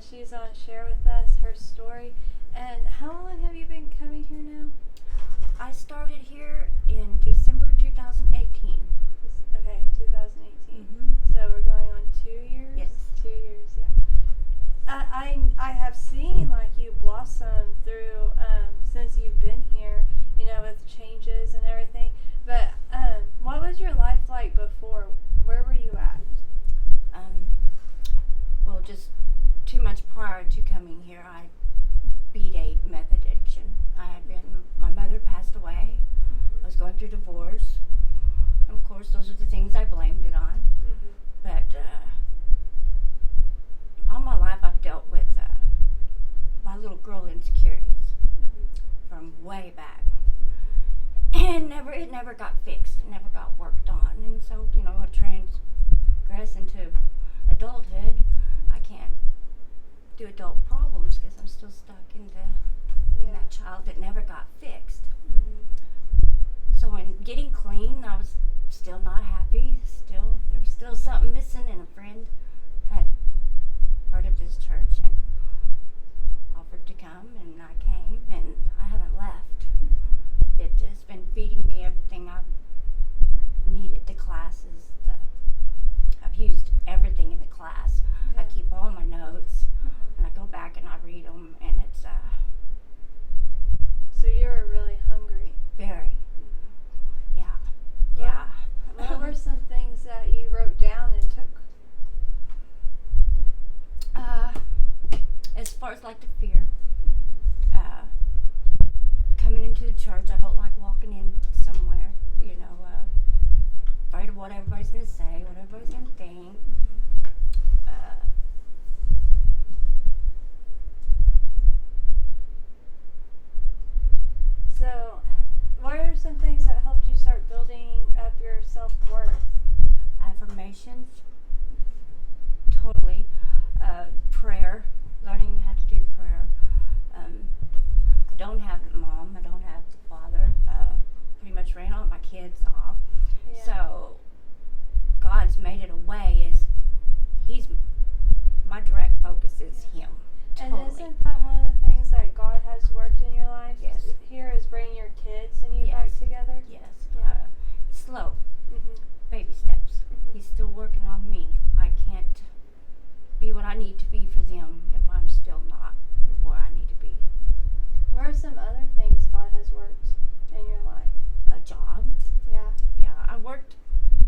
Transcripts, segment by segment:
she's going to share with us her story. And how long have you been coming here now? I started here in December 2018. Okay, 2018. Mm-hmm. So we're going on 2 years? Yes. 2 years, yeah. I have seen like you blossom through since you've been here, you know, with changes and everything. But what was your life like before? Where were you at? Well, just 2 months prior to coming here, I beat a meth addiction. My mother passed away. I was going through divorce. And of course, those are the things I blamed it on. Mm-hmm. But all my life I've dealt with my little girl insecurities from way back. And it never got fixed. It never got worked on. And so, you know, I transgress into adulthood. I can't do adult problems because I'm still stuck in that child that never got fixed. So in getting clean, I was still not happy. There was still something missing, and a friend had heard of this church and offered to come, and I came, and I haven't left. It has been feeding me everything I've needed. The classes, I've used everything in the class. I keep all my notes, and I go back and I read them, and it's So you were really hungry. very, yeah. What were some things that you wrote down and took? As far as like the fear, coming into the church, I don't like walking in somewhere, you know, afraid of what everybody's going to say, what everybody's going to think. So, what are some things that helped you start building up your self-worth? Affirmations, totally. Prayer, learning how to do prayer. I don't have a mom, I don't have a father. Pretty much ran all my kids off. Yeah. So God's made it a way. He's my direct focus is Him. And Totally. isn't that one of the things that God has worked in your life? Yes. Here is bringing your kids and you Yes. back together? Yes. Yeah. Slow, Mm-hmm. baby steps. Mhm. He's still working on me. I can't be what I need to be for them if I'm still not where I need to be. What are some other things God has worked in your life? A job. Yeah. Yeah, I worked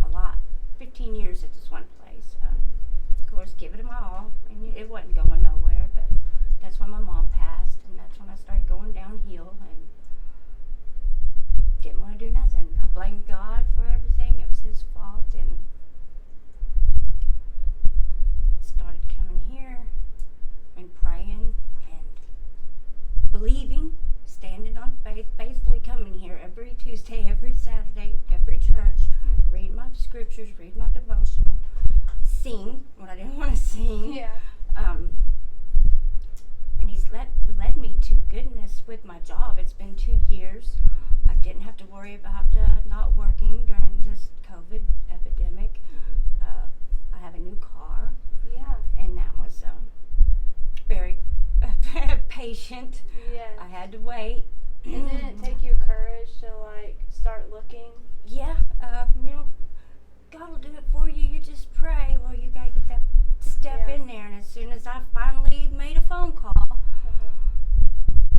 a lot. 15 years at this one place. Of course, give it my all, and it wasn't going nowhere, but that's when my mom passed, and that's when I started going downhill and didn't want to do nothing. I blamed God for everything. It was His fault, and started coming here and praying and believing, standing on faith, faithfully coming here every Tuesday, every Saturday, every church, read my scriptures, read my devotional, sing when I didn't want to sing. Yeah. And He's led me to goodness with my job. It's been 2 years. I didn't have to worry about not working during this COVID epidemic. I have a new car. Yeah. And that was very patient. Yes. I had to wait. And didn't it take you courage to like start looking? Yeah, you know, God will do it for you. You just pray. Well, you gotta get that step Yeah. in there. And as soon as I finally made a phone call,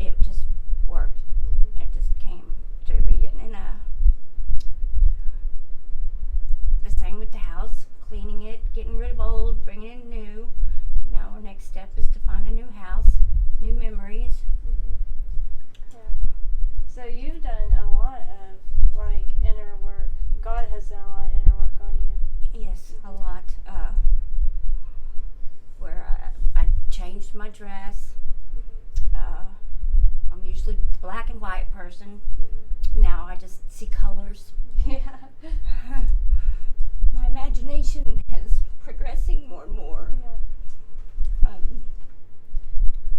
it just worked. Mm-hmm. It just came to me. And the same with the house, cleaning it, getting rid of old, bringing in new. Now our next step is to find a new house, new memories. Yeah. So you've done a lot of like inner work. God has done a lot of inner work on you. Yes, a lot. Where I changed my dress. I'm usually a black and white person. Now I just see colors. Yeah. My imagination is progressing more and more. Yeah.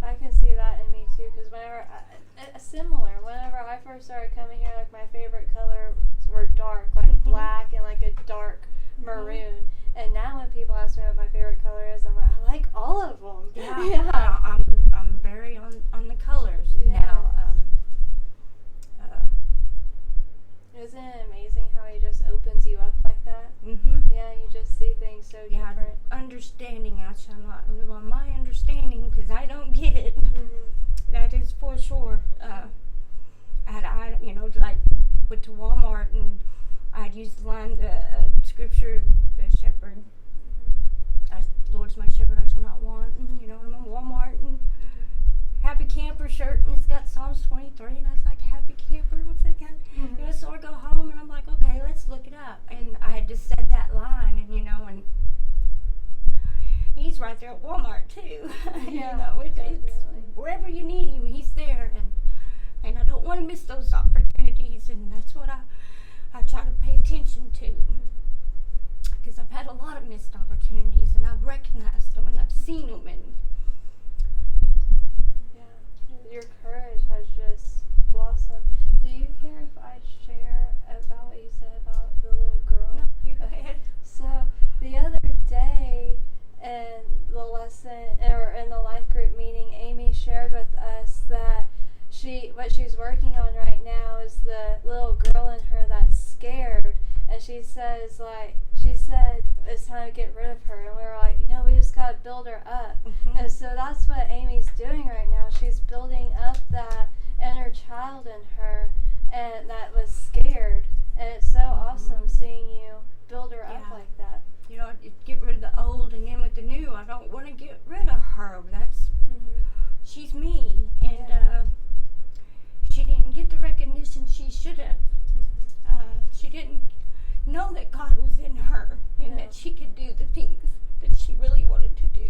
I can see that in me too, because whenever whenever I first started coming here, like my favorite colors were dark, like black and like a dark maroon. And now when people ask me what my favorite color is, I'm like, I like all of them. Yeah. Yeah. I'm very on the colors Yes. now. Isn't it amazing how he just opens you up like that? Yeah, you just see things so Yeah, different. understanding. I shall not live on my understanding because I don't get it. That is for sure. I like went to Walmart and I'd use the line, the scripture, the shepherd. Lord's my shepherd, I shall not want. And, I'm in Walmart and Happy Camper shirt and it's got Psalms 23 and I was like, Happy Camper, what's that got? So I go home and I'm like, okay, let's look it up. And I had just said that line and and he's right there at Walmart too. Yeah, It's wherever you need him, he's there and I don't want to miss those opportunities and that's what I try to pay attention to. Because I've had a lot of missed opportunities and I've recognized them and I've seen them and your courage has just blossomed. Do you care if I share about what you said about the little girl? No, you go ahead. So the other day in the lesson or in the life group meeting, Amy shared with us that what she's working on right now is the little girl in her that's scared, and she said it's time to get rid of her, and we were like, no, we just gotta build her up. And so that's what Amy's doing right now. She's building up that inner child in her and that was scared, and it's so awesome seeing you build her up like that. Get rid of the old and in with the new. I don't want to get rid of her. That's she's me, and she didn't get the recognition she should have. She didn't know that God was in her and that she could do the things that she really wanted to do,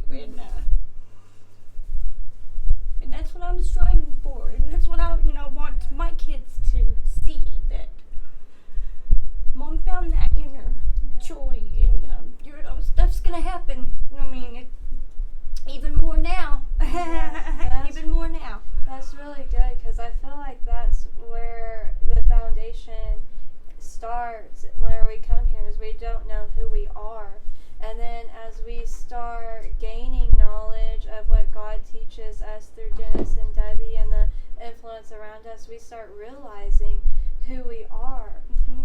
and that's what I'm striving for, and that's what I want my kids to see, that Mom found that inner joy, and stuff's gonna happen. I mean, even more now. Even more now. That's really good because I feel like that's where the foundation starts. Whenever we come here, is we don't know who we are, and then as we start gaining knowledge of what God teaches us through Dennis and Debbie and the influence around us, we start realizing who we are.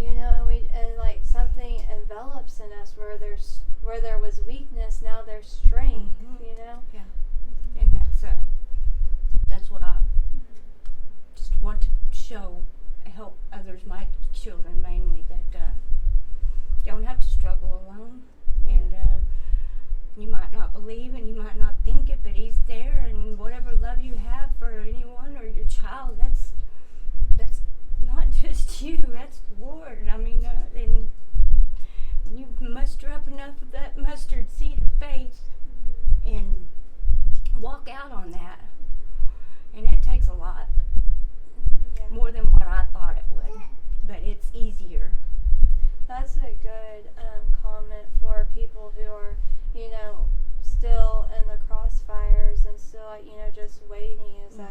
And like something envelops in us where there was weakness, now there's strength. Yeah, and that's what I just want to help others, my children mainly, that you don't have to struggle alone, and you might not believe and you might not think it, but He's there, and whatever love you have for anyone or your child, that's not just you, that's the Lord. I mean, and when you muster up enough of that mustard seed of faith and walk out on that, and it takes a lot, more than what I thought it would, but it's easier. That's a good comment for people who are, still in the crossfires and still, just waiting, is that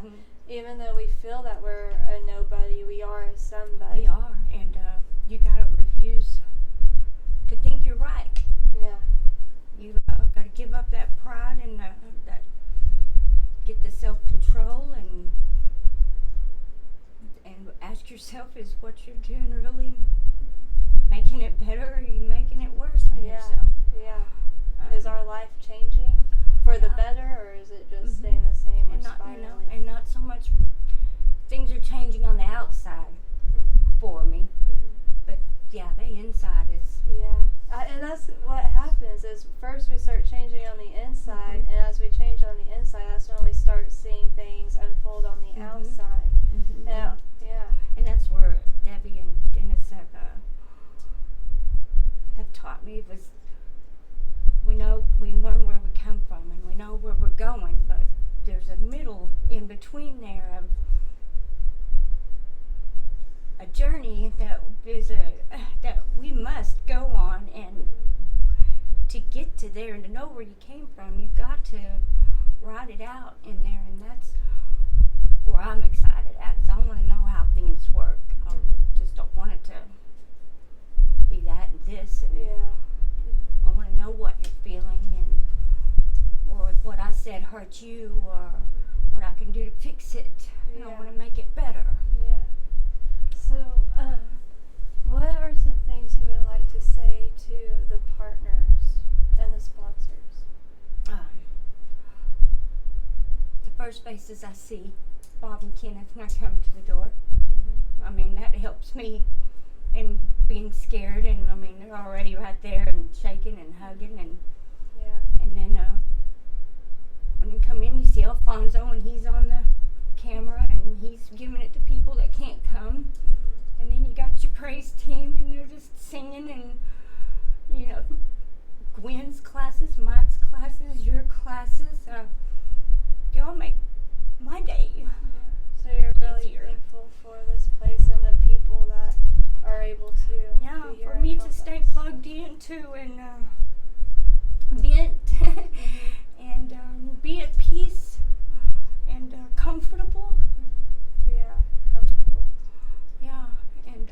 even though we feel that we're a nobody, we are a somebody. We are, and you gotta refuse to think you're right. Yeah. You gotta give up that pride and that get the self-control and ask yourself, is what you're doing really making it better, or are you making it worse on yourself? Yeah. Is our life changing for the better, or is it just staying the same or spiraling? And not so much things are changing on the outside for me, but the inside is. Yeah, and that's what happens is first we start changing on the inside, and as we change on the inside, that's when we start seeing things unfold on the outside. And that's where Debbie and Dennis have taught me, was we learn where we come from and we know where we're going, but there's a middle in between there of a journey that we must go on, and to get to there and to know where you came from, you've got to write it out in there, and that's where I'm excited at, is I want to know how things work. I just don't want it to be that and this, and I want to know what you're feeling, or what I said hurt you or what I can do to fix it. And I Yeah. want to make it better. Yeah. So, what are some things you would like to say to the partners and the sponsors? The first faces I see, Bob and Kenneth, when I come to the door. Mm-hmm. I mean, that helps me in being scared, and I mean, they're already right there and shaking and hugging, and Yeah. then when you come in, you see Alfonso, and he's on the camera, and he's giving it to people that can't come. Mm-hmm. And then you got your praise team, and they're just singing, and you know, Gwen's classes, Mike's classes, your classes. Y'all make my day. Yeah. So you're really Easier. thankful for this place and the people that are able to Yeah, be here for and me to help stay us. plugged in too, and vent and be at peace and comfortable. Yeah, comfortable. Yeah, and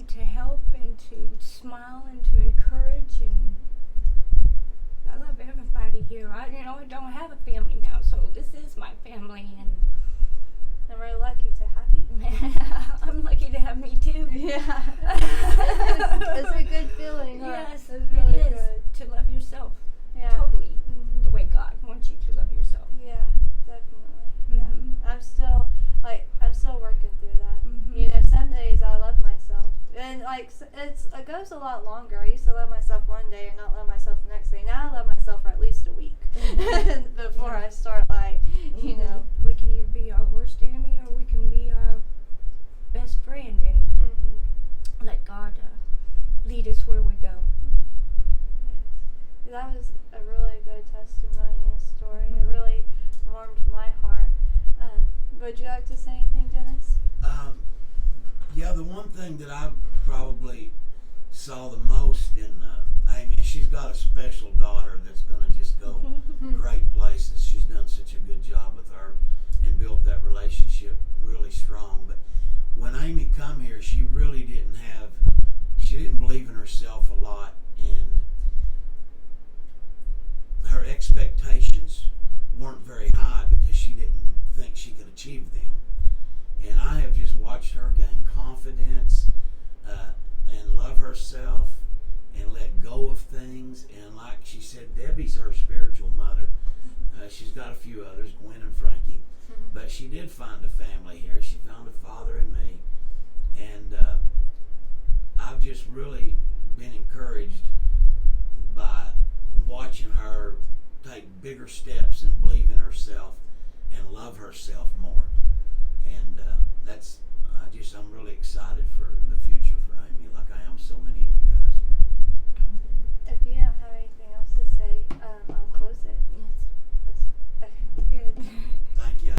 to help and to smile and to encourage, and I love everybody here. I don't have a family now, so this is my family, and And we're lucky to have you. I'm lucky to have me too. Yeah. it's a good feeling, huh? Yes, It's really it is good. to love yourself Yeah. totally Mhm. the way God wants you to love yourself. Yeah, definitely. Yeah. Mhm. I'm still working through that. Mhm. You know, some days I love myself, and it goes a lot longer. I used to love myself one day and not love myself the next day. Now I love myself for at least a week Mhm. before Yeah. I start you know. We can either be our worst enemy or we can be our best friend and Mm-hmm. let God lead us where we go. Yes. That was a really good testimony and story. It Mhm. really warmed my heart. Would you like to say anything, Dennis? Yeah, the one thing that I probably saw the most in Amy, and she's got a special daughter that's going to just go great places. She's done such a good job with her and built that relationship really strong. But when Amy come here, she really she didn't believe in herself a lot, and her expectations weren't very high because she didn't think she could achieve them. And I have just watched her gain confidence and love herself and let go of things. And like she said, Debbie's her spiritual mother. She's got a few others, Gwen and Frankie. But she did find a family here. She found a father in me. And I've just really been encouraged by watching her take bigger steps and believe in herself and love herself more. And I'm really excited for the future for Amy. Like